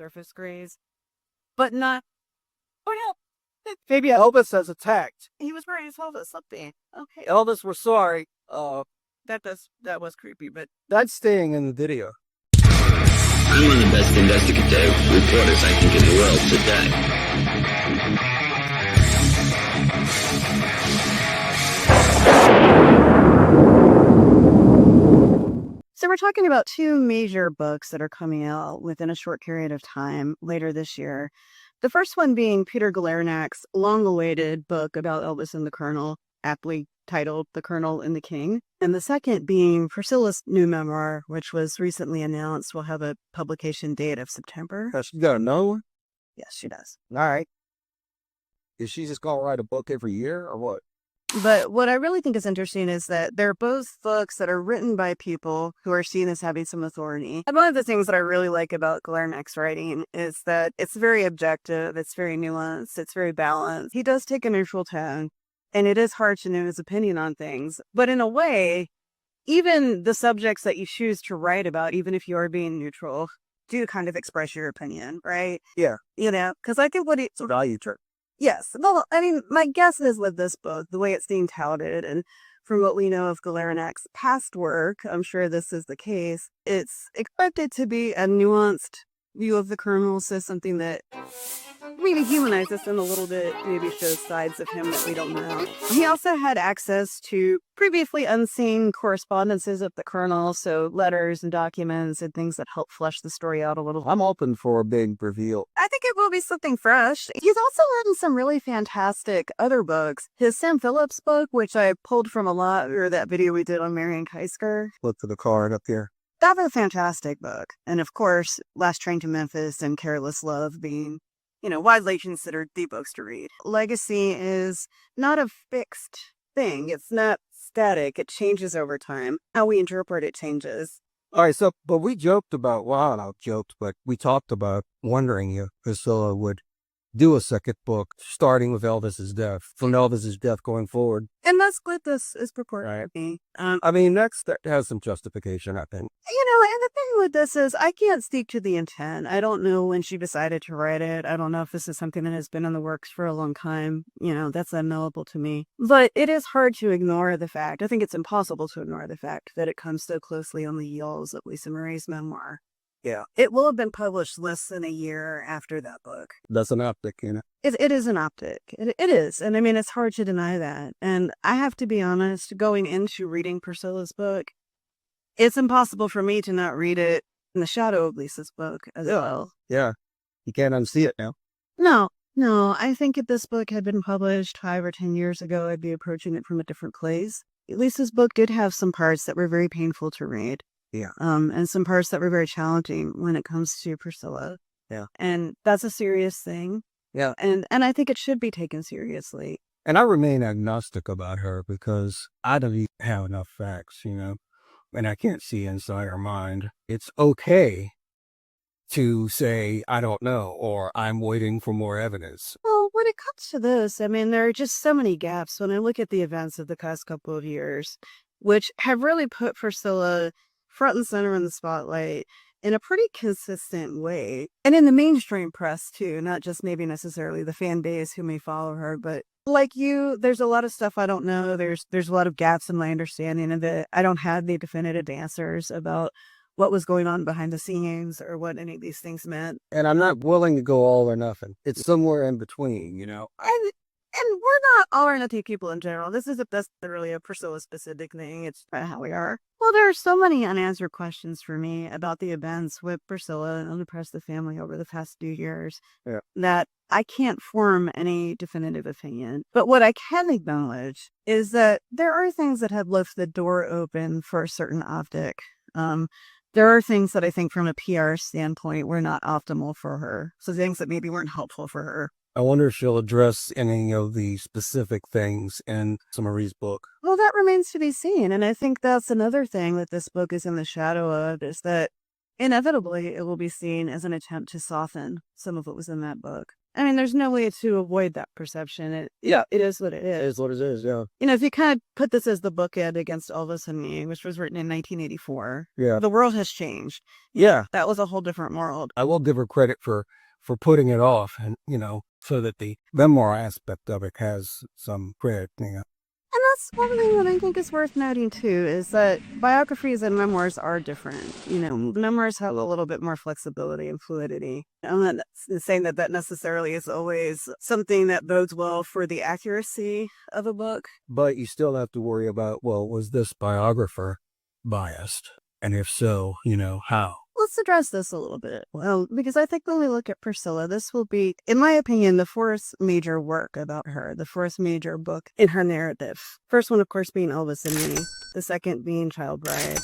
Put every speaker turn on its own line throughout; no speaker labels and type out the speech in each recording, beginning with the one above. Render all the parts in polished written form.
surface grays, but not. Oh yeah,
Maybe Elvis has attacked.
he was wearing his Elvis something. Okay,
Elvis, we're sorry.
that was creepy, but
That's staying in the video.
I'm one of the best investigative reporters I think in the world today.
so we're talking about two major books that are coming out within a short period of time later this year. The first one being Peter Guralnick's long-awaited book about Elvis and the Colonel, aptly titled The Colonel and the King. And the second being Priscilla's new memoir, which was recently announced will have a publication date of September.
She's got another one?
Yes, she does.
All right. Is she just going to write a book every year or what?
But what I really think is interesting is that they're both books that are written by people who are seen as having some authority. And one of the things that I really like about Guralnick's writing is that it's very objective, it's very nuanced, it's very balanced. He does take a neutral tone, and it is hard to know his opinion on things. But in a way, even the subjects that you choose to write about, even if you are being neutral, do kind of express your opinion, right?
Yeah.
You know, because I think what
It's a value trip.
yes. Well, I mean, my guess is with this book, the way it's being touted, and from what we know of Guralnick's past work, I'm sure this is the case, it's expected to be a nuanced view of the Colonel, so something that maybe humanizes him a little bit, maybe shows sides of him that we don't know. He also had access to previously unseen correspondences of the Colonel, so letters and documents and things that help flesh the story out a little.
I'm open for a big reveal.
I think it will be something fresh. He's also written some really fantastic other books. His Sam Phillips book, which I pulled from a lot, or that video we did on Marion Keisker,
Look to the card up here.
that was a fantastic book. And of course, Last Train to Memphis and Careless Love being, widely considered the books to read. Legacy is not a fixed thing. It's not static. It changes over time. How we interpret it changes.
All right, but we joked about, well, not joked, but we talked about wondering if Priscilla would do a second book starting with Elvis's death, from Elvis's death going forward.
And that's what this is purported to be.
I mean, that has some justification, I think.
And the thing with this is I can't speak to the intent. I don't know when she decided to write it. I don't know if this is something that has been in the works for a long time. That's unknowable to me. But it is hard to ignore the fact, I think it's impossible to ignore the fact that it comes so closely on the heels of Lisa Marie's memoir.
Yeah.
It will have been published less than a year after that book.
That's an optic,
It is an optic. It is. And I mean, it's hard to deny that. And I have to be honest, going into reading Priscilla's book, it's impossible for me to not read it in the shadow of Lisa's book as well.
Yeah. You can't unsee it now.
No. I think if this book had been published 5 or 10 years ago, I'd be approaching it from a different place. Lisa's book did have some parts that were very painful to read.
Yeah.
And some parts that were very challenging when it comes to Priscilla.
Yeah.
And that's a serious thing.
Yeah.
And I think it should be taken seriously.
And I remain agnostic about her because I don't even have enough facts, and I can't see inside her mind. It's okay to say, I don't know, or I'm waiting for more evidence.
Well, when it comes to this, I mean, there are just so many gaps when I look at the events of the past couple of years, which have really put Priscilla front and center in the spotlight in a pretty consistent way. And in the mainstream press, too, not just maybe necessarily the fan base who may follow her, but like you, there's a lot of stuff I don't know. There's a lot of gaps in my understanding of it. I don't have the definitive answers about what was going on behind the scenes or what any of these things meant.
And I'm not willing to go all or nothing. It's somewhere in between,
And we're not all or nothing people in general. This isn't necessarily a Priscilla specific thing. It's how we are. Well, there are so many unanswered questions for me about the events with Priscilla and the rest of the family over the past few years that I can't form any definitive opinion. But what I can acknowledge is that there are things that have left the door open for a certain optic. There are things that I think from a PR standpoint were not optimal for her. So things that maybe weren't helpful for her.
I wonder if she'll address any of the specific things in Lisa Marie's book.
Well, that remains to be seen. And I think that's another thing that this book is in the shadow of, is that inevitably it will be seen as an attempt to soften some of what was in that book. I mean, there's no way to avoid that perception. It is what it
It
is.
is what it is, yeah.
If you kind of put this as the bookend against Elvis and Me, which was written in 1984,
Yeah.
the world has changed.
Yeah.
That was a whole different world.
I will give her credit for putting it off, and so that the memoir aspect of it has some credit.
And that's one thing that I think is worth noting too, is that biographies and memoirs are different. Memoirs have a little bit more flexibility and fluidity. I'm not saying that necessarily is always something that bodes well for the accuracy of a book.
But you still have to worry about, well, was this biographer biased? And if so, how?
Let's address this a little bit. Well, because I think when we look at Priscilla, this will be, in my opinion, the fourth major work about her, the fourth major book in her narrative. First one, of course, being Elvis and Me. The second being Child Bride.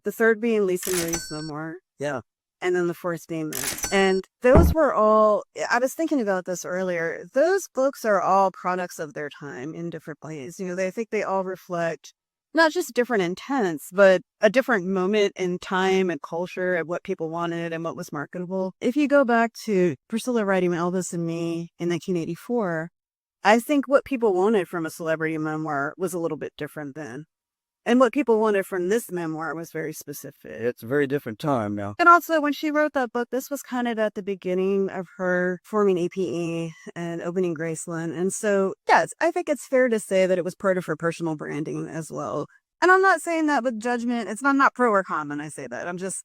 The third being Lisa Marie's Memoir.
Yeah.
And then the fourth being this. And those were all, I was thinking about this earlier, those books are all products of their time in different ways. I think they all reflect not just different intents, but a different moment in time and culture and what people wanted and what was marketable. If you go back to Priscilla writing Elvis and Me in 1984, I think what people wanted from a celebrity memoir was a little bit different then. And what people wanted from this memoir was very specific.
It's a very different time now.
And also, when she wrote that book, this was kind of at the beginning of her forming APE and opening Graceland. And so, yes, I think it's fair to say that it was part of her personal branding as well. And I'm not saying that with judgment. I'm not pro or con when I say that. I'm just,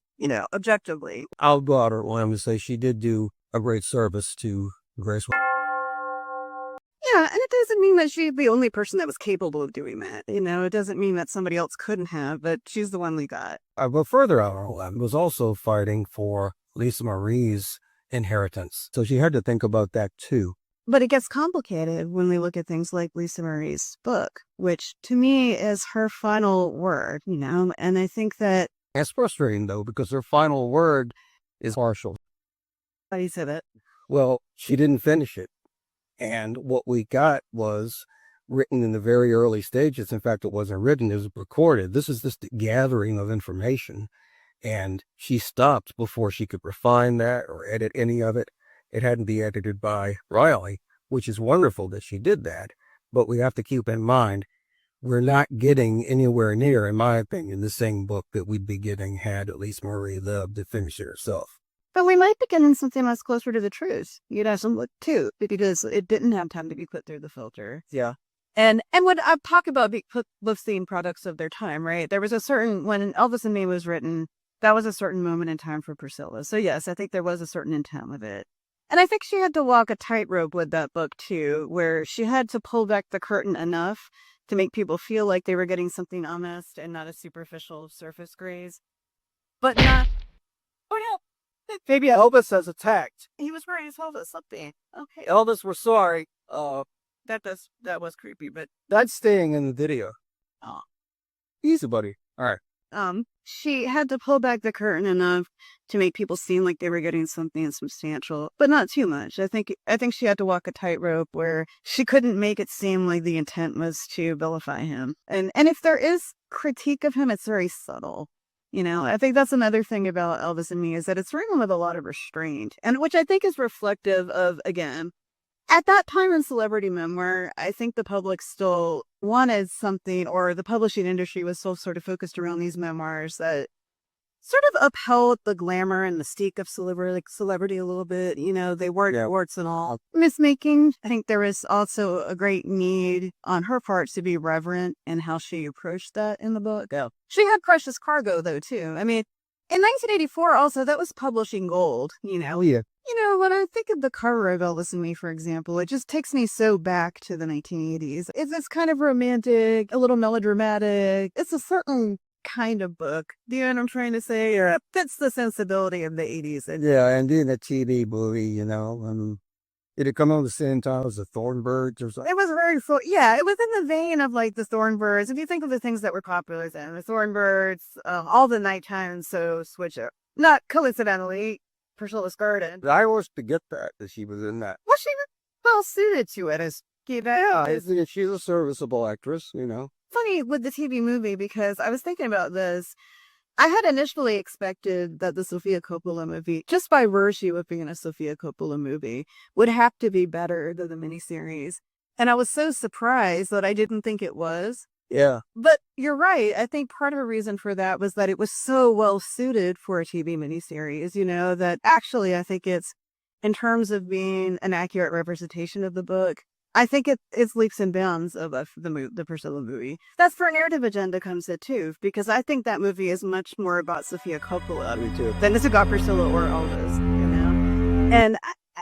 objectively.
I'll go out on limb and say she did do a great service to Graceland.
Yeah, and it doesn't mean that she's the only person that was capable of doing that. It doesn't mean that somebody else couldn't have, but she's the one we got.
But further out on limb was also fighting for Lisa Marie's inheritance. So she had to think about that too.
But it gets complicated when we look at things like Lisa Marie's book, which to me is her final word, and I think that...
It's frustrating though, because her final word is partial.
How do you say that?
Well, she didn't finish it. And what we got was written in the very early stages. In fact, it wasn't written, it was recorded. This is just a gathering of information. And she stopped before she could refine that or edit any of it. It hadn't been edited by Riley, which is wonderful that she did that. But we have to keep in mind, we're not getting anywhere near, in my opinion, the same book that we'd be getting had at least Marie lived to finish it herself.
But we might be getting something that's closer to the truth, some look too, because it didn't have time to be put through the filter.
Yeah.
And when I talk about both being products of their time, right? There was when Elvis and Me was written, that was a certain moment in time for Priscilla. So yes, I think there was a certain intent with it. And I think she had to walk a tightrope with that book too, where she had to pull back the curtain enough to make people feel like they were getting something honest and not a superficial surface graze. But not... Oh no!
Maybe Elvis has attacked.
He was wearing his Elvis something. Okay.
Elvis, we're sorry.
That was creepy, but
That's staying in the video.
Oh.
Easy, buddy. All right.
She had to pull back the curtain enough to make people seem like they were getting something substantial, but not too much. I think she had to walk a tightrope where she couldn't make it seem like the intent was to vilify him. And if there is critique of him, it's very subtle. I think that's another thing about Elvis and Me is that it's written with a lot of restraint, and which I think is reflective of, again, at that time in celebrity memoir, I think the public still wanted something, or the publishing industry was still sort of focused around these memoirs that sort of upheld the glamour and mystique of celebrity a little bit. They weren't warts and all. Myth-making. I think there was also a great need on her part to be reverent in how she approached that in the book.
Yeah.
She had precious cargo, though, too. I mean, in 1984, also, that was publishing gold,
Oh, yeah.
When I think of the cover of Elvis and Me, for example, it just takes me so back to the 1980s. It's kind of romantic, a little melodramatic. It's a certain kind of book. Do you know what I'm trying to say? Or it fits the sensibility of the 80s.
Yeah, and in a TV movie, did it come on the same time as the Thornbirds or something?
It was very full. Yeah, it was in the vein of like the Thornbirds. If you think of the things that were popular then, the Thornbirds, all the nighttime switch up. Not coincidentally, Priscilla's Garden.
I always forget that she was in that.
Well, she was well suited to it as
She's a serviceable actress,
Funny with the TV movie because I was thinking about this. I had initially expected that the Sofia Coppola movie, just by virtue of being a Sofia Coppola movie, would have to be better than the miniseries. And I was so surprised that I didn't think it was.
Yeah.
But you're right. I think part of the reason for that was that it was so well suited for a TV miniseries, that actually I think it's, in terms of being an accurate representation of the book, I think it's leaps and bounds of the Priscilla movie. That's where narrative agenda comes in too, because I think that movie is much more about Sofia Coppola
Me too.
than it's about Priscilla or Elvis, And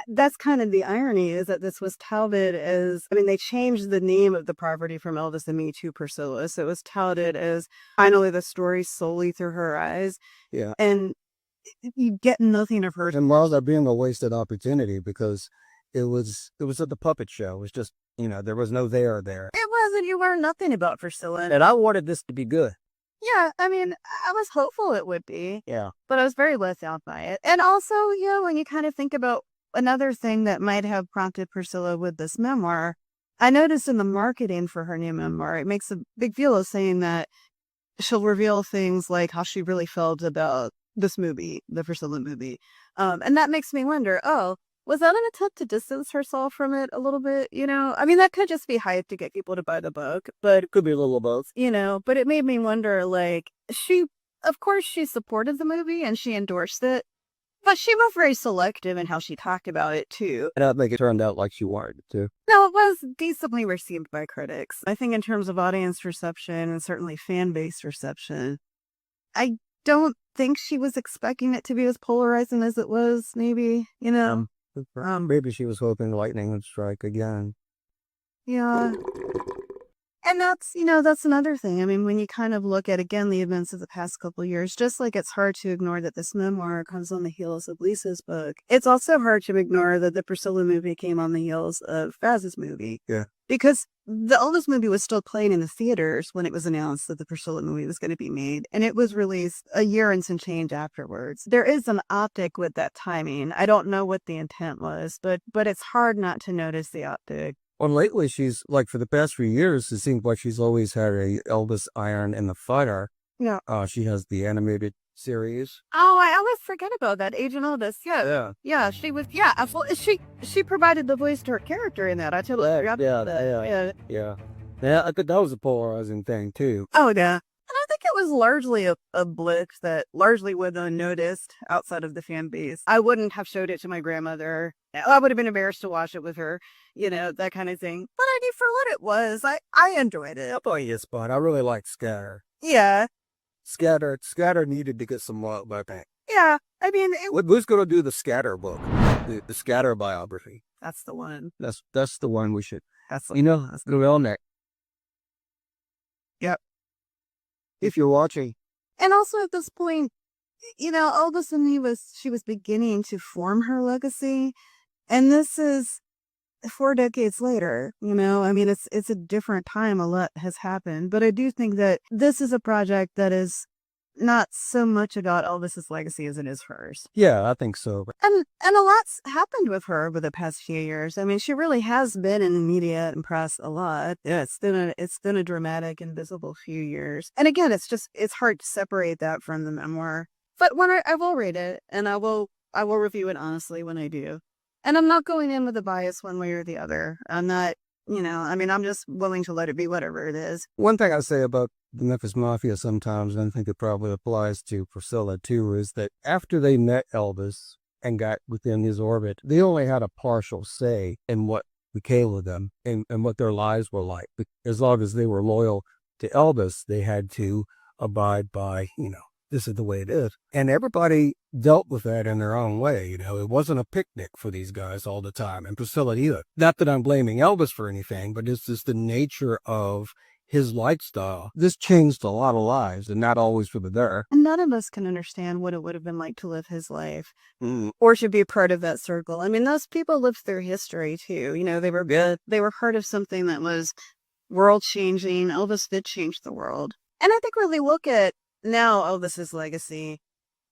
that's kind of the irony, is that this was touted as, they changed the name of the property from Elvis and Me to Priscilla. So it was touted as finally the story solely through her eyes.
Yeah.
And you get nothing of her.
And Miles, that being a wasted opportunity, because it was at the puppet show. It was just, there was no there.
It wasn't. You learned nothing about Priscilla.
And I wanted this to be good.
Yeah, I was hopeful it would be.
Yeah.
But I was very let down by it. And also, when you kind of think about another thing that might have prompted Priscilla with this memoir, I noticed in the marketing for her new memoir, it makes a big deal of saying that she'll reveal things like how she really felt about this movie, the Priscilla movie. And that makes me wonder, was that an attempt to distance herself from it a little bit? That could just be hype to get people to buy the book, but
It could be a little of both.
But it made me wonder, of course she supported the movie and she endorsed it, but she was very selective in how she talked about it too.
And I think it turned out like she wanted it to.
No, it was decently received by critics. I think in terms of audience reception and certainly fan base reception, I don't think she was expecting it to be as polarizing as it was, maybe,
Maybe she was hoping lightning would strike again.
Yeah. And that's another thing. When you kind of look at, again, the events of the past couple of years, just like it's hard to ignore that this memoir comes on the heels of Lisa's book, it's also hard to ignore that the Priscilla movie came on the heels of Faz's movie.
Yeah.
Because the Elvis movie was still playing in the theaters when it was announced that the Priscilla movie was going to be made, and it was released a year and some change afterwards. There is an optic with that timing. I don't know what the intent was, but it's hard not to notice the optic.
Well, lately she's, for the past few years, it seems like she's always had a Elvis iron in the fire.
Yeah.
She has the animated series.
Oh, I always forget about that. Agent Elvis. Yeah.
Yeah.
Yeah, she was. Yeah, she provided the voice to her character in that. I totally forgot about that.
Yeah. I think that was a polarizing thing too.
Oh, yeah. And I think it was largely a blip that largely went unnoticed outside of the fan base. I wouldn't have showed it to my grandmother. I would have been embarrassed to watch it with her, that kind of thing. But I knew for what it was. I enjoyed it.
I thought you spot. I really liked Scatter.
Yeah.
Scatter needed to get some love, I think.
Yeah.
Who's going to do the Scatter book? The Scatter biography.
That's the one.
That's the one we should.
That's the
That's Guralnick.
Yep.
If you're watching.
And also at this point, Elvis and Me she was beginning to form her legacy. And this is 4 decades later, it's a different time. A lot has happened, but I do think that this is a project that is not so much about Elvis's legacy as it is hers.
Yeah, I think so.
And a lot's happened with her over the past few years. She really has been in the media and press a lot. Yeah, it's been a dramatic and visible few years. And again, it's hard to separate that from the memoir. But when I will read it, and I will review it honestly when I do. And I'm not going in with a bias one way or the other. I'm not, I'm just willing to let it be whatever it is.
One thing I say about the Memphis Mafia sometimes, and I think it probably applies to Priscilla too, is that after they met Elvis and got within his orbit, they only had a partial say in what became of them and what their lives were like. As long as they were loyal to Elvis, they had to abide by, this is the way it is. And everybody dealt with that in their own way. It wasn't a picnic for these guys all the time. And Priscilla either. Not that I'm blaming Elvis for anything, but it's just the nature of his lifestyle. This changed a lot of lives, and not always for the better.
And none of us can understand what it would have been like to live his life or to be a part of that circle. Those people lived through history too. They were good. They were part of something that was world changing. Elvis did change the world. And I think when we look at now Elvis's legacy,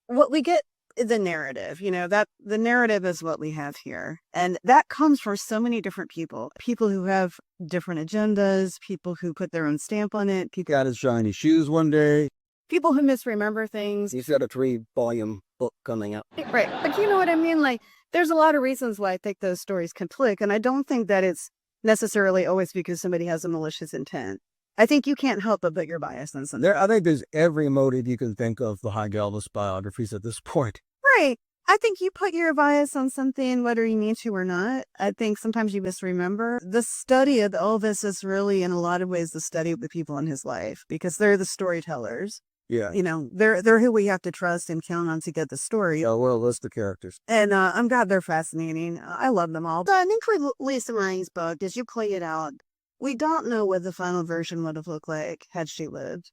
what we get is the narrative, that the narrative is what we have here. And that comes from so many different people who have different agendas, people who put their own stamp on it.
He got his shiny shoes one day.
people who misremember things.
He's got a 3-volume book coming out.
Right. But you know what I mean? Like, there's a lot of reasons why I think those stories conflict. And I don't think that it's necessarily always because somebody has a malicious intent. I think you can't help but put your bias on something.
I think there's every motive you can think of behind Elvis biographies at this point.
Right. I think you put your bias on something, whether you need to or not. I think sometimes you misremember. The study of Elvis is really, in a lot of ways, the study of the people in his life, because they're the storytellers.
Yeah.
You know, they're who we have to trust and count on to get the story.
A well list of characters.
And I'm glad they're fascinating. I love them all. I think with Lisa Marie's book, as you play it out, we don't know what the final version would have looked like had she lived.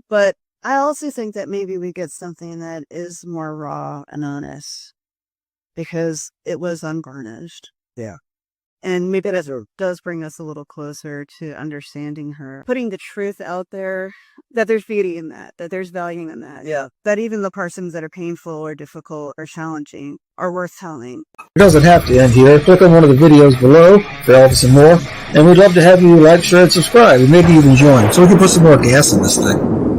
But I also think that maybe we get something that is more raw and honest because it was unvarnished.
Yeah.
And maybe that does bring us a little closer to understanding her, putting the truth out there, that there's beauty in that there's value in that.
Yeah.
That even the parts that are painful or difficult or challenging are worth telling.
It doesn't have to end here. Click on one of the videos below for Elvis and more. And we'd love to have you like, share, and subscribe. And maybe even join so we can put some more gas in this thing.